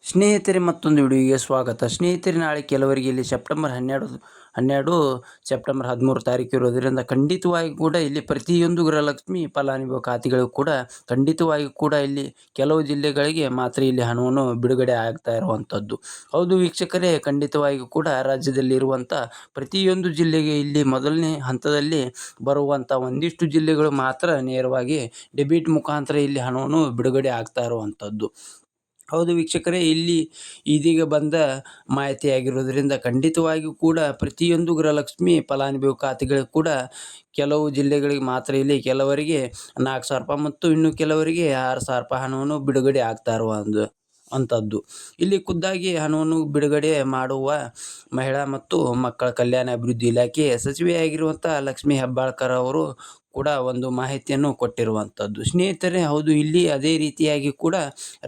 ಸ್ನೇಹಿತರೆ, ಮತ್ತೊಂದು ವಿಡಿಯೋಗೆ ಸ್ವಾಗತ. ಸ್ನೇಹಿತರೆ, ನಾಳೆ ಕೆಲವರಿಗೆ ಇಲ್ಲಿ ಸೆಪ್ಟೆಂಬರ್ 12 ಸೆಪ್ಟೆಂಬರ್ 13 ತಾರೀಕು ಇರೋದರಿಂದ ಖಂಡಿತವಾಗಿ ಕೂಡ ಇಲ್ಲಿ ಪ್ರತಿಯೊಂದು ಗೃಹಲಕ್ಷ್ಮಿ ಫಲಾನುಭವಿ ಖಾತೆಗಳಿಗೂ ಕೂಡ ಖಂಡಿತವಾಗಿ ಕೂಡ ಇಲ್ಲಿ ಕೆಲವು ಜಿಲ್ಲೆಗಳಿಗೆ ಮಾತ್ರ ಇಲ್ಲಿ ಹಣವನ್ನು ಬಿಡುಗಡೆ ಆಗ್ತಾ ಇರುವಂಥದ್ದು. ಹೌದು ವೀಕ್ಷಕರೇ, ಖಂಡಿತವಾಗಿ ಕೂಡ ರಾಜ್ಯದಲ್ಲಿರುವಂಥ ಪ್ರತಿಯೊಂದು ಜಿಲ್ಲೆಗೆ ಇಲ್ಲಿ ಮೊದಲನೇ ಹಂತದಲ್ಲಿ ಬರುವಂಥ ಒಂದಿಷ್ಟು ಜಿಲ್ಲೆಗಳು ಮಾತ್ರ ನೇರವಾಗಿ ಡೆಬಿಟ್ ಮುಖಾಂತರ ಇಲ್ಲಿ ಹಣವನ್ನು ಬಿಡುಗಡೆ ಆಗ್ತಾ ಇರುವಂಥದ್ದು. ಹೌದು ವೀಕ್ಷಕರೇ, ಇಲ್ಲಿ ಇದೀಗ ಬಂದ ಮಾಹಿತಿಯಾಗಿರೋದ್ರಿಂದ ಖಂಡಿತವಾಗಿಯೂ ಕೂಡ ಪ್ರತಿಯೊಂದು ಗೃಹಲಕ್ಷ್ಮಿ ಫಲಾನುಭವಿ ಖಾತೆಗಳಿಗೆ ಕೂಡ ಕೆಲವು ಜಿಲ್ಲೆಗಳಿಗೆ ಮಾತ್ರ ಇಲ್ಲಿ ಕೆಲವರಿಗೆ 4,000 ರೂಪಾಯಿ ಮತ್ತು ಇನ್ನು ಕೆಲವರಿಗೆ 6,000 ರೂಪಾಯಿ ಹಣವನ್ನು ಬಿಡುಗಡೆ ಆಗ್ತಾ ಅಂಥದ್ದು. ಇಲ್ಲಿ ಖುದ್ದಾಗಿ ಹಣವನ್ನು ಬಿಡುಗಡೆ ಮಾಡುವ ಮಹಿಳಾ ಮತ್ತು ಮಕ್ಕಳ ಕಲ್ಯಾಣ ಅಭಿವೃದ್ಧಿ ಇಲಾಖೆ ಸಚಿವೆಯಾಗಿರುವಂಥ ಲಕ್ಷ್ಮೀ ಹೆಬ್ಬಾಳ್ಕರ್ ಅವರು ಕೂಡ ಒಂದು ಮಾಹಿತಿಯನ್ನು ಕೊಟ್ಟಿರುವಂಥದ್ದು. ಸ್ನೇಹಿತರೆ, ಹೌದು, ಇಲ್ಲಿ ಅದೇ ರೀತಿಯಾಗಿ ಕೂಡ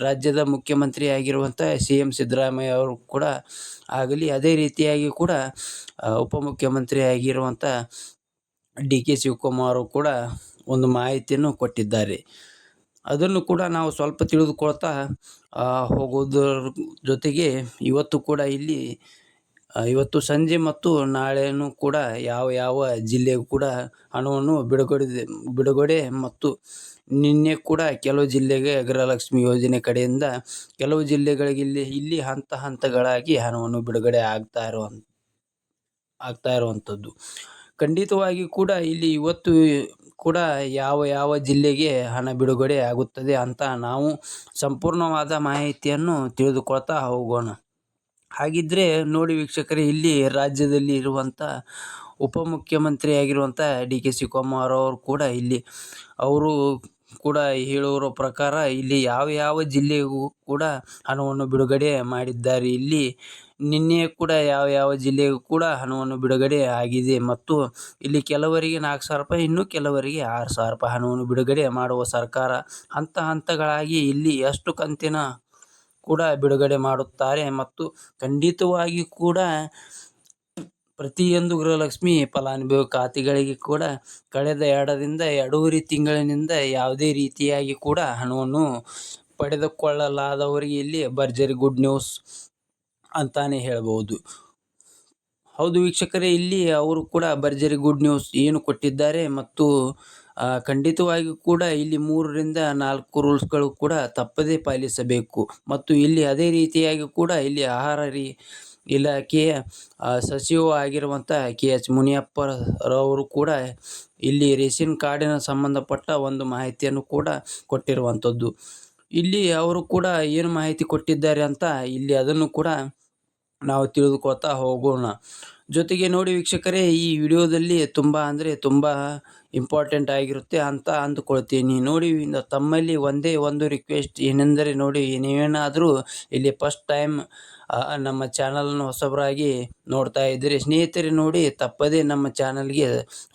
ರಾಜ್ಯದ ಮುಖ್ಯಮಂತ್ರಿ ಆಗಿರುವಂಥ CM ಸಿದ್ದರಾಮಯ್ಯ ಅವರು ಕೂಡ ಆಗಲಿ, ಅದೇ ರೀತಿಯಾಗಿ ಕೂಡ ಉಪಮುಖ್ಯಮಂತ್ರಿ ಆಗಿರುವಂಥ DK ಶಿವಕುಮಾರ್ ಅವರು ಕೂಡ ಒಂದು ಮಾಹಿತಿಯನ್ನು ಕೊಟ್ಟಿದ್ದಾರೆ. ಅದನ್ನು ಕೂಡ ನಾವು ಸ್ವಲ್ಪ ತಿಳಿದುಕೊಳ್ತಾ ಹೋಗೋದ್ರ ಜೊತೆಗೆ ಇವತ್ತು ಕೂಡ ಇಲ್ಲಿ ಇವತ್ತು ಸಂಜೆ ಮತ್ತು ನಾಳೆನೂ ಕೂಡ ಯಾವ ಜಿಲ್ಲೆಗೂ ಕೂಡ ಹಣವನ್ನು ಬಿಡುಗಡೆ ಮತ್ತು ನಿನ್ನೆ ಕೂಡ ಕೆಲವು ಜಿಲ್ಲೆಗೆ ಗೃಹಲಕ್ಷ್ಮಿ ಯೋಜನೆ ಕಡೆಯಿಂದ ಕೆಲವು ಜಿಲ್ಲೆಗಳಿಗೆ ಇಲ್ಲಿ ಹಂತಗಳಾಗಿ ಹಣವನ್ನು ಬಿಡುಗಡೆ ಆಗ್ತಾ ಇರುವಂಥದ್ದು. ಖಂಡಿತವಾಗಿ ಕೂಡ ಇಲ್ಲಿ ಇವತ್ತು ಕೂಡ ಯಾವ ಜಿಲ್ಲೆಗೆ ಹಣ ಬಿಡುಗಡೆ ಆಗುತ್ತದೆ ಅಂತ ನಾವು ಸಂಪೂರ್ಣವಾದ ಮಾಹಿತಿಯನ್ನು ತಿಳಿದುಕೊಳ್ತಾ ಹೋಗೋಣ. ಹಾಗಿದ್ರೆ ನೋಡಿ ವೀಕ್ಷಕರೇ, ಇಲ್ಲಿ ರಾಜ್ಯದಲ್ಲಿ ಇರುವಂಥ ಉಪಮುಖ್ಯಮಂತ್ರಿ ಆಗಿರುವಂಥ DK ಶಿವಕುಮಾರ್ ಅವರು ಕೂಡ ಇಲ್ಲಿ ಅವರು ಕೂಡ ಹೇಳುವ ಪ್ರಕಾರ ಇಲ್ಲಿ ಯಾವ ಜಿಲ್ಲೆಗೂ ಕೂಡ ಹಣವನ್ನು ಬಿಡುಗಡೆ ಮಾಡಿದ್ದಾರೆ. ಇಲ್ಲಿ ನಿನ್ನೆ ಕೂಡ ಯಾವ ಜಿಲ್ಲೆಗೂ ಕೂಡ ಹಣವನ್ನು ಬಿಡುಗಡೆ ಆಗಿದೆ ಮತ್ತು ಇಲ್ಲಿ ಕೆಲವರಿಗೆ 4,000 ರೂಪಾಯಿ ಇನ್ನು ಕೆಲವರಿಗೆ 6,000 ರೂಪಾಯಿ ಹಣವನ್ನು ಬಿಡುಗಡೆ ಮಾಡುವ ಸರ್ಕಾರ ಹಂತಗಳಾಗಿ ಇಲ್ಲಿ ಎಷ್ಟು ಕಂತಿನ ಕೂಡ ಬಿಡುಗಡೆ ಮಾಡುತ್ತಾರೆ ಮತ್ತು ಖಂಡಿತವಾಗಿ ಕೂಡ ಪ್ರತಿಯೊಂದು ಗೃಹಲಕ್ಷ್ಮಿ ಫಲಾನುಭವಿ ಖಾತೆಗಳಿಗೆ ಕೂಡ ಕಳೆದ 2.5 ತಿಂಗಳಿನಿಂದ ಯಾವುದೇ ರೀತಿಯಾಗಿ ಕೂಡ ಹಣವನ್ನು ಪಡೆದುಕೊಳ್ಳಲಾದವರಿಗೆ ಇಲ್ಲಿ ಭರ್ಜರಿ ಗುಡ್ ನ್ಯೂಸ್ ಅಂತಾನೆ ಹೇಳ್ಬೋದು. ಹೌದು ವೀಕ್ಷಕರೇ, ಇಲ್ಲಿ ಅವರು ಕೂಡ ಭರ್ಜರಿ ಗುಡ್ ನ್ಯೂಸ್ ಏನು ಕೊಟ್ಟಿದ್ದಾರೆ ಮತ್ತು ಖಂಡಿತವಾಗಿಯೂ ಕೂಡ ಇಲ್ಲಿ 3 ರಿಂದ 4 ರೂಲ್ಸ್ಗಳು ಕೂಡ ತಪ್ಪದೇ ಪಾಲಿಸಬೇಕು ಮತ್ತು ಇಲ್ಲಿ ಅದೇ ರೀತಿಯಾಗಿ ಕೂಡ ಇಲ್ಲಿ ಆಹಾರ ಇಲಾಖೆಯ ಸಚಿವ ಆಗಿರುವಂಥ KH ಮುನಿಯಪ್ಪರವರು ಕೂಡ ಇಲ್ಲಿ ರೇಷನ್ ಕಾರ್ಡಿನ ಸಂಬಂಧಪಟ್ಟ ಒಂದು ಮಾಹಿತಿಯನ್ನು ಕೂಡ ಕೊಟ್ಟಿರುವಂಥದ್ದು. ಇಲ್ಲಿ ಅವರು ಕೂಡ ಏನು ಮಾಹಿತಿ ಕೊಟ್ಟಿದ್ದಾರೆ ಅಂತ ಇಲ್ಲಿ ಅದನ್ನು ಕೂಡ ನಾವು ತಿಳಿದುಕೊಳ್ತಾ ಹೋಗೋಣ. ಜೊತೆಗೆ ನೋಡಿ ವೀಕ್ಷಕರೇ, ಈ ವಿಡಿಯೋದಲ್ಲಿ ತುಂಬ ಇಂಪಾರ್ಟೆಂಟ್ ಆಗಿರುತ್ತೆ ಅಂತ ಅಂದುಕೊಳ್ತೀನಿ. ನೋಡಿ, ತಮ್ಮಲ್ಲಿ ಒಂದೇ ಒಂದು ರಿಕ್ವೆಸ್ಟ್ ಏನೆಂದರೆ, ನೋಡಿ, ನೀವೇನಾದರೂ ಇಲ್ಲಿ ಫಸ್ಟ್ ಟೈಮ್ ನಮ್ಮ ಚಾನಲನ್ನು ಹೊಸಬರಾಗಿ ನೋಡ್ತಾ ಇದ್ದರೆ ಸ್ನೇಹಿತರೆ, ನೋಡಿ, ತಪ್ಪದೇ ನಮ್ಮ ಚಾನಲ್ಗೆ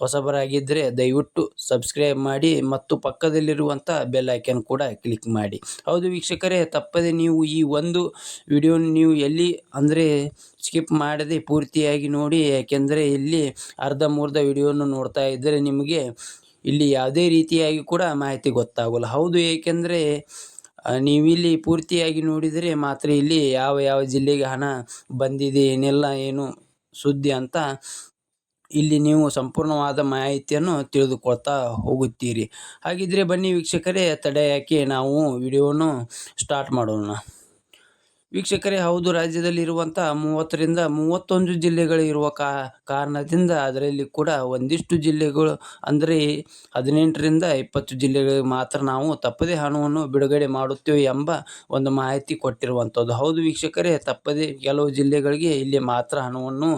ಹೊಸಬರಾಗಿದ್ದರೆ ದಯವಿಟ್ಟು ಸಬ್ಸ್ಕ್ರೈಬ್ ಮಾಡಿ ಮತ್ತು ಪಕ್ಕದಲ್ಲಿರುವಂಥ ಬೆಲ್ ಐಕನ್ ಕೂಡ ಕ್ಲಿಕ್ ಮಾಡಿ. ಹೌದು ವೀಕ್ಷಕರೇ, ತಪ್ಪದೇ ನೀವು ಈ ಒಂದು ವಿಡಿಯೋ ನೀವು ಎಲ್ಲಿ ಅಂದರೆ ಸ್ಕಿಪ್ ಮಾಡದೆ ಪೂರ್ತಿಯಾಗಿ ನೋಡಿ. ಯಾಕೆಂದರೆ ಇಲ್ಲಿ ಅರ್ಧಂಬರ್ಧ ವಿಡಿಯೋವನ್ನು ನೋಡ್ತಾ ಇದ್ದರೆ ನಿಮಗೆ ಇಲ್ಲಿ ಯಾವುದೇ ರೀತಿಯಾಗಿ ಕೂಡ ಮಾಹಿತಿ ಗೊತ್ತಾಗೋಲ್ಲ. ಹೌದು, ಏಕೆಂದರೆ ನೀವಿಲ್ಲಿ ಪೂರ್ತಿಯಾಗಿ ನೋಡಿದರೆ ಮಾತ್ರ ಇಲ್ಲಿ ಯಾವ ಜಿಲ್ಲೆಗೆ ಹಣ ಬಂದಿದೆ ಏನೆಲ್ಲ ಏನು ಸುದ್ದಿ ಅಂತ ಇಲ್ಲಿ ನೀವು ಸಂಪೂರ್ಣವಾದ ಮಾಹಿತಿಯನ್ನು ತಿಳಿದುಕೊಳ್ತಾ ಹೋಗುತ್ತೀರಿ. ಹಾಗಿದ್ರೆ ಬನ್ನಿ ವೀಕ್ಷಕರೇ, ತಡ ಯಾಕೆ ನಾವು ವಿಡಿಯೋವನ್ನು ಸ್ಟಾರ್ಟ್ ಮಾಡೋಣ. ವೀಕ್ಷಕರೇ, ಹೌದು, ರಾಜ್ಯದಲ್ಲಿರುವಂಥ 30 ರಿಂದ 31 ಜಿಲ್ಲೆಗಳು ಇರುವ ಕಾರಣದಿಂದ ಅದರಲ್ಲಿ ಕೂಡ ಒಂದಿಷ್ಟು ಜಿಲ್ಲೆಗಳು ಅಂದರೆ 18 ರಿಂದ 20 ಜಿಲ್ಲೆಗಳಿಗೆ ಮಾತ್ರ ನಾವು ತಪ್ಪದೇ ಹಣವನ್ನು ಬಿಡುಗಡೆ ಮಾಡುತ್ತೇವೆ ಎಂಬ ಒಂದು ಮಾಹಿತಿ ಕೊಟ್ಟಿರುವಂಥದ್ದು. ಹೌದು ವೀಕ್ಷಕರೇ, ತಪ್ಪದೇ ಕೆಲವು ಜಿಲ್ಲೆಗಳಿಗೆ ಇಲ್ಲಿ ಮಾತ್ರ ಹಣವನ್ನು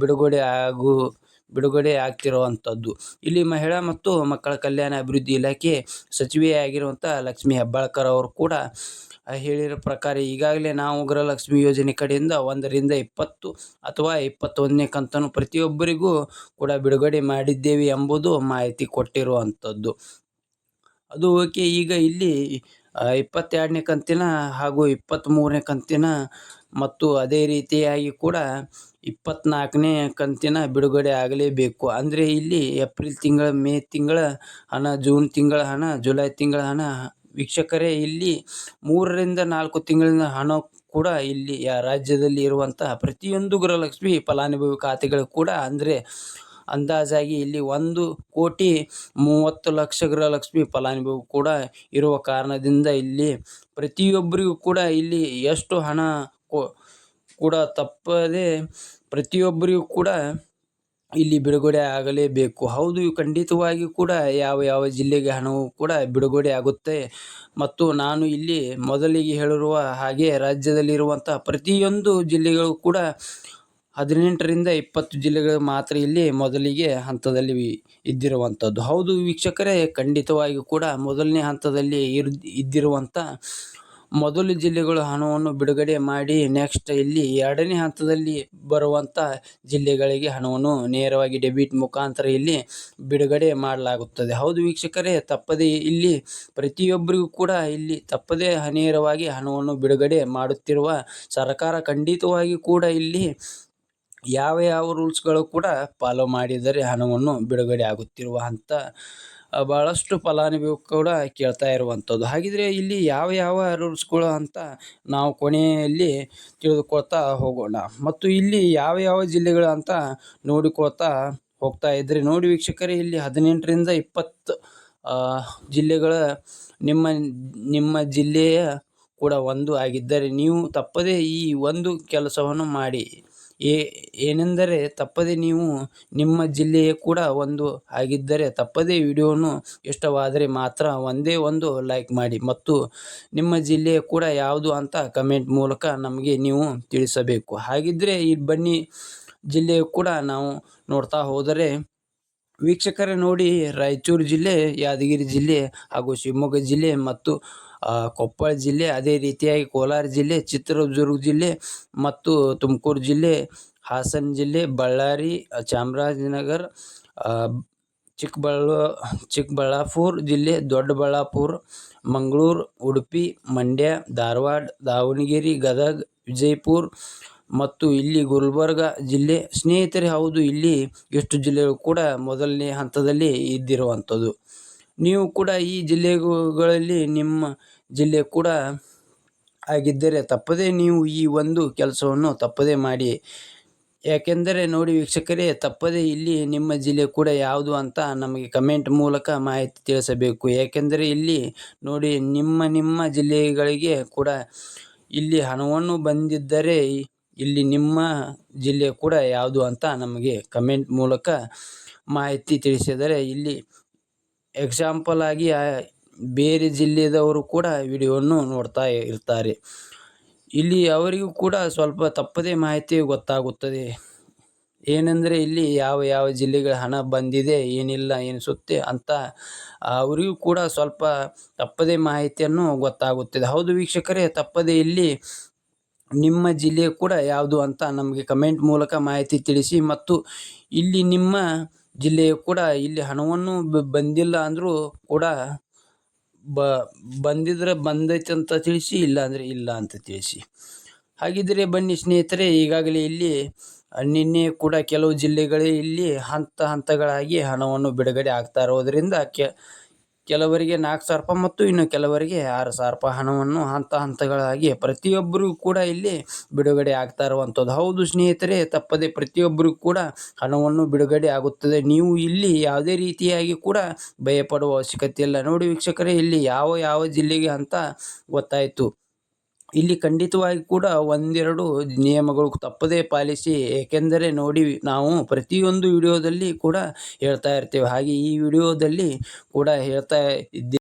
ಬಿಡುಗಡೆ ಆಗ್ತಿರುವಂಥದ್ದು. ಇಲ್ಲಿ ಮಹಿಳಾ ಮತ್ತು ಮಕ್ಕಳ ಕಲ್ಯಾಣ ಅಭಿವೃದ್ಧಿ ಇಲಾಖೆ ಸಚಿವೆಯಾಗಿರುವಂಥ ಲಕ್ಷ್ಮೀ ಹೆಬ್ಬಾಳ್ಕರ್ ಅವರು ಕೂಡ ಹೇಳಿರೋ ಪ್ರಕಾರ ಈಗಾಗಲೇ ನಾವು ಗೃಹಲಕ್ಷ್ಮಿ ಯೋಜನೆ ಕಡೆಯಿಂದ 1 ರಿಂದ 20 ಅಥವಾ 21ನೇ ಕಂತನ್ನು ಪ್ರತಿಯೊಬ್ಬರಿಗೂ ಕೂಡ ಬಿಡುಗಡೆ ಮಾಡಿದ್ದೇವೆ ಎಂಬುದು ಮಾಹಿತಿ ಕೊಟ್ಟಿರುವಂಥದ್ದು. ಅದು ಓಕೆ. ಈಗ ಇಲ್ಲಿ 22ನೇ ಕಂತಿನ ಹಾಗೂ 23ನೇ ಕಂತಿನ ಮತ್ತು ಅದೇ ರೀತಿಯಾಗಿ ಕೂಡ 24ನೇ ಕಂತಿನ ಬಿಡುಗಡೆ ಆಗಲೇಬೇಕು. ಅಂದರೆ ಇಲ್ಲಿ ಏಪ್ರಿಲ್ ತಿಂಗಳ, ಮೇ ತಿಂಗಳ ಹಣ, ಜೂನ್ ತಿಂಗಳ ಹಣ, ಜುಲೈ ತಿಂಗಳ ಹಣ ವೀಕ್ಷಕರೇ, ಇಲ್ಲಿ 3ರಿಂದ 4 ತಿಂಗಳಿನ ಹಣ ಕೂಡ ಇಲ್ಲಿ ರಾಜ್ಯದಲ್ಲಿ ಇರುವಂತಹ ಪ್ರತಿಯೊಂದು ಗೃಹಲಕ್ಷ್ಮಿ ಫಲಾನುಭವಿ ಖಾತೆಗಳು ಕೂಡ ಅಂದರೆ ಅಂದಾಜಾಗಿ ಇಲ್ಲಿ 1,30,00,000 ಗೃಹಲಕ್ಷ್ಮಿ ಫಲಾನುಭವಿ ಕೂಡ ಇರುವ ಕಾರಣದಿಂದ ಇಲ್ಲಿ ಪ್ರತಿಯೊಬ್ಬರಿಗೂ ಕೂಡ ಇಲ್ಲಿ ಎಷ್ಟು ಹಣ ಕೂಡ ತಪ್ಪದೆ ಪ್ರತಿಯೊಬ್ಬರಿಗೂ ಕೂಡ ಇಲ್ಲಿ ಬಿಡುಗಡೆ ಆಗಲೇಬೇಕು. ಹೌದು, ಖಂಡಿತವಾಗಿಯೂ ಕೂಡ ಯಾವ ಜಿಲ್ಲೆಗೆ ಹಣವು ಕೂಡ ಬಿಡುಗಡೆ ಆಗುತ್ತೆ ಮತ್ತು ನಾನು ಇಲ್ಲಿ ಮೊದಲಿಗೆ ಹೇಳಿರುವ ಹಾಗೆ ರಾಜ್ಯದಲ್ಲಿರುವಂತಹ ಪ್ರತಿಯೊಂದು ಜಿಲ್ಲೆಗಳು ಕೂಡ 18ರಿಂದ 20 ಜಿಲ್ಲೆಗಳು ಮಾತ್ರ ಇಲ್ಲಿ ಮೊದಲಿಗೆ ಹಂತದಲ್ಲಿ ಇದ್ದಿರುವಂಥದ್ದು. ಹೌದು ವೀಕ್ಷಕರೇ, ಖಂಡಿತವಾಗಿಯೂ ಕೂಡ ಮೊದಲನೇ ಹಂತದಲ್ಲಿ ಇದ್ದಿರುವಂಥ ಮೊದಲು ಜಿಲ್ಲೆಗಳು ಹಣವನ್ನು ಬಿಡುಗಡೆ ಮಾಡಿ ನೆಕ್ಸ್ಟ್ ಇಲ್ಲಿ 2ನೇ ಹಂತದಲ್ಲಿ ಬರುವಂಥ ಜಿಲ್ಲೆಗಳಿಗೆ ಹಣವನ್ನು ನೇರವಾಗಿ ಡೆಬಿಟ್ ಮುಖಾಂತರ ಇಲ್ಲಿ ಬಿಡುಗಡೆ ಮಾಡಲಾಗುತ್ತದೆ. ಹೌದು ವೀಕ್ಷಕರೇ, ತಪ್ಪದೇ ಇಲ್ಲಿ ಪ್ರತಿಯೊಬ್ಬರಿಗೂ ಕೂಡ ಇಲ್ಲಿ ತಪ್ಪದೇ ನೇರವಾಗಿ ಹಣವನ್ನು ಬಿಡುಗಡೆ ಮಾಡುತ್ತಿರುವ ಸರ್ಕಾರ ಖಂಡಿತವಾಗಿ ಕೂಡ ಇಲ್ಲಿ ಯಾವ ರೂಲ್ಸ್ಗಳು ಕೂಡ ಫಾಲೋ ಮಾಡಿದರೆ ಹಣವನ್ನು ಬಿಡುಗಡೆ ಆಗುತ್ತಿರುವ ಅಂತ ಭಾಳಷ್ಟು ಫಲಾನುಭವಿ ಕೂಡ ಕೇಳ್ತಾ ಇರುವಂಥದ್ದು. ಹಾಗಿದ್ರೆ ಇಲ್ಲಿ ಯಾವ ರೂಲ್ಸ್ಗಳು ಅಂತ ನಾವು ಕೊನೆಯಲ್ಲಿ ತಿಳಿದುಕೊಳ್ತಾ ಹೋಗೋಣ ಮತ್ತು ಇಲ್ಲಿ ಯಾವ ಜಿಲ್ಲೆಗಳು ಅಂತ ನೋಡಿಕೊಳ್ತಾ ಹೋಗ್ತಾ ಇದ್ರೆ ನೋಡಿ ವೀಕ್ಷಕರೇ, ಇಲ್ಲಿ 18ರಿಂದ 20 ಜಿಲ್ಲೆಗಳ ನಿಮ್ಮ ಜಿಲ್ಲೆಯ ಕೂಡ ಒಂದು ಆಗಿದ್ದರೆ ನೀವು ತಪ್ಪದೇ ಈ ಒಂದು ಕೆಲಸವನ್ನು ಮಾಡಿ. ಏನೆಂದರೆ ತಪ್ಪದೆ ನೀವು ನಿಮ್ಮ ಜಿಲ್ಲೆಯ ಕೂಡ ಒಂದು ಆಗಿದ್ದರೆ ತಪ್ಪದೇ ವಿಡಿಯೋನು ಇಷ್ಟವಾದರೆ ಮಾತ್ರ ಒಂದೇ ಒಂದು ಲೈಕ್ ಮಾಡಿ ಮತ್ತು ನಿಮ್ಮ ಜಿಲ್ಲೆಯ ಕೂಡ ಯಾವುದು ಅಂತ ಕಮೆಂಟ್ ಮೂಲಕ ನಮಗೆ ನೀವು ತಿಳಿಸಬೇಕು. ಹಾಗಿದ್ದರೆ ಈ ಬನ್ನಿ ಜಿಲ್ಲೆಯು ಕೂಡ ನಾವು ನೋಡ್ತಾ ಹೋದರೆ ವೀಕ್ಷಕರೇ ನೋಡಿ, ರಾಯಚೂರು ಜಿಲ್ಲೆ, ಯಾದಗಿರಿ ಜಿಲ್ಲೆ ಹಾಗೂ ಶಿವಮೊಗ್ಗ ಜಿಲ್ಲೆ ಮತ್ತು ಕೊಪ್ಪಳ ಜಿಲ್ಲೆ, ಅದೇ ರೀತಿಯಾಗಿ ಕೋಲಾರ ಜಿಲ್ಲೆ, ಚಿತ್ರದುರ್ಗ ಜಿಲ್ಲೆ ಮತ್ತು ತುಮಕೂರು ಜಿಲ್ಲೆ, ಹಾಸನ ಜಿಲ್ಲೆ, ಬಳ್ಳಾರಿ, ಚಾಮರಾಜನಗರ, ಚಿಕ್ಕಬಳ್ಳಾಪುರ ಜಿಲ್ಲೆ, ದೊಡ್ಡಬಳ್ಳಾಪುರ, ಮಂಗಳೂರು, ಉಡುಪಿ, ಮಂಡ್ಯ, ಧಾರವಾಡ, ದಾವಣಗೆರೆ, ಗದಗ, ವಿಜಯಪುರ ಮತ್ತು ಇಲ್ಲಿ ಗುಲ್ಬರ್ಗ ಜಿಲ್ಲೆ. ಸ್ನೇಹಿತರೆ, ಹೌದು, ಇಲ್ಲಿ ಎಷ್ಟು ಜಿಲ್ಲೆಗಳು ಕೂಡ ಮೊದಲನೇ ಹಂತದಲ್ಲಿ ಇದ್ದಿರುವಂಥದ್ದು. ನೀವು ಕೂಡ ಈ ಜಿಲ್ಲೆಗಳಲ್ಲಿ ನಿಮ್ಮ ಜಿಲ್ಲೆ ಕೂಡ ಆಗಿದ್ದರೆ ತಪ್ಪದೇ ನೀವು ಈ ಒಂದು ಕೆಲಸವನ್ನು ತಪ್ಪದೇ ಮಾಡಿ. ಯಾಕೆಂದರೆ ನೋಡಿ ವೀಕ್ಷಕರೇ, ತಪ್ಪದೇ ಇಲ್ಲಿ ನಿಮ್ಮ ಜಿಲ್ಲೆ ಕೂಡ ಯಾವುದು ಅಂತ ನಮಗೆ ಕಮೆಂಟ್ ಮೂಲಕ ಮಾಹಿತಿ ತಿಳಿಸಬೇಕು. ಯಾಕೆಂದರೆ ಇಲ್ಲಿ ನೋಡಿ, ನಿಮ್ಮ ಜಿಲ್ಲೆಗಳಿಗೆ ಕೂಡ ಇಲ್ಲಿ ಹಣವನ್ನು ಬಂದಿದ್ದರೆ ಇಲ್ಲಿ ನಿಮ್ಮ ಜಿಲ್ಲೆ ಕೂಡ ಯಾವುದು ಅಂತ ನಮಗೆ ಕಮೆಂಟ್ ಮೂಲಕ ಮಾಹಿತಿ ತಿಳಿಸಿದರೆ ಇಲ್ಲಿ ಎಕ್ಸಾಂಪಲ್ ಆಗಿ ಬೇರೆ ಜಿಲ್ಲೆಯವರು ಕೂಡ ವಿಡಿಯೋವನ್ನು ನೋಡ್ತಾ ಇರ್ತಾರೆ. ಇಲ್ಲಿ ಅವರಿಗೂ ಕೂಡ ಸ್ವಲ್ಪ ತಪ್ಪದೇ ಮಾಹಿತಿ ಗೊತ್ತಾಗುತ್ತದೆ. ಏನೆಂದರೆ ಇಲ್ಲಿ ಯಾವ ಜಿಲ್ಲೆಗಳ ಹಣ ಬಂದಿದೆ, ಏನಿಲ್ಲ, ಎನಿಸುತ್ತೆ ಅಂತ ಅವರಿಗೂ ಕೂಡ ಸ್ವಲ್ಪ ತಪ್ಪದೇ ಮಾಹಿತಿಯನ್ನು ಗೊತ್ತಾಗುತ್ತದೆ. ಹೌದು ವೀಕ್ಷಕರೇ, ತಪ್ಪದೇ ಇಲ್ಲಿ ನಿಮ್ಮ ಜಿಲ್ಲೆ ಕೂಡ ಯಾವುದು ಅಂತ ನಮಗೆ ಕಮೆಂಟ್ ಮೂಲಕ ಮಾಹಿತಿ ತಿಳಿಸಿ ಮತ್ತು ಇಲ್ಲಿ ನಿಮ್ಮ ಜಿಲ್ಲೆಯು ಕೂಡ ಇಲ್ಲಿ ಹಣವನ್ನು ಬಂದಿಲ್ಲ ಅಂದರೂ ಕೂಡ ಬಂದಿದ್ರೆ ಬಂದೈತೆ ಅಂತ ತಿಳಿಸಿ, ಇಲ್ಲ ಅಂದರೆ ಇಲ್ಲ ಅಂತ ತಿಳಿಸಿ. ಹಾಗಿದ್ದರೆ ಬನ್ನಿ ಸ್ನೇಹಿತರೆ, ಈಗಾಗಲೇ ಇಲ್ಲಿ ನಿನ್ನೆ ಕೂಡ ಕೆಲವು ಜಿಲ್ಲೆಗಳಲ್ಲಿ ಇಲ್ಲಿ ಹಂತಗಳಾಗಿ ಹಣವನ್ನು ಬಿಡುಗಡೆ ಆಗ್ತಾ ಇರೋದರಿಂದ ಕೆಲವರಿಗೆ 4,000 ರೂಪಾಯಿ ಮತ್ತು ಇನ್ನು ಕೆಲವರಿಗೆ 6,000 ರೂಪಾಯಿ ಹಣವನ್ನು ಹಂತಗಳಾಗಿ ಪ್ರತಿಯೊಬ್ಬರಿಗೂ ಕೂಡ ಇಲ್ಲಿ ಬಿಡುಗಡೆ ಆಗ್ತಾ ಇರುವಂಥದ್ದು. ಹೌದು ಸ್ನೇಹಿತರೆ, ತಪ್ಪದೆ ಪ್ರತಿಯೊಬ್ಬರಿಗೂ ಕೂಡ ಹಣವನ್ನು ಬಿಡುಗಡೆ ಆಗುತ್ತದೆ. ನೀವು ಇಲ್ಲಿ ಯಾವುದೇ ರೀತಿಯಾಗಿ ಕೂಡ ಭಯಪಡುವ ಅವಶ್ಯಕತೆ ಇಲ್ಲ. ನೋಡಿ ವೀಕ್ಷಕರೇ, ಇಲ್ಲಿ ಯಾವ ಜಿಲ್ಲೆಗೆ ಅಂತ ಗೊತ್ತಾಯಿತು. ಇಲ್ಲಿ ಖಂಡಿತವಾಗಿ ಕೂಡ ಒಂದೆರಡು ನಿಯಮಗಳು ತಪ್ಪದೇ ಪಾಲಿಸಿ. ಏಕೆಂದರೆ ನೋಡಿ, ನಾವು ಪ್ರತಿಯೊಂದು ವಿಡಿಯೋದಲ್ಲಿ ಕೂಡ ಹೇಳ್ತಾ ಇರ್ತೇವೆ, ಹಾಗೆ ಈ ವಿಡಿಯೋದಲ್ಲಿ ಕೂಡ ಹೇಳ್ತಾ ಇದ್ದೇವೆ.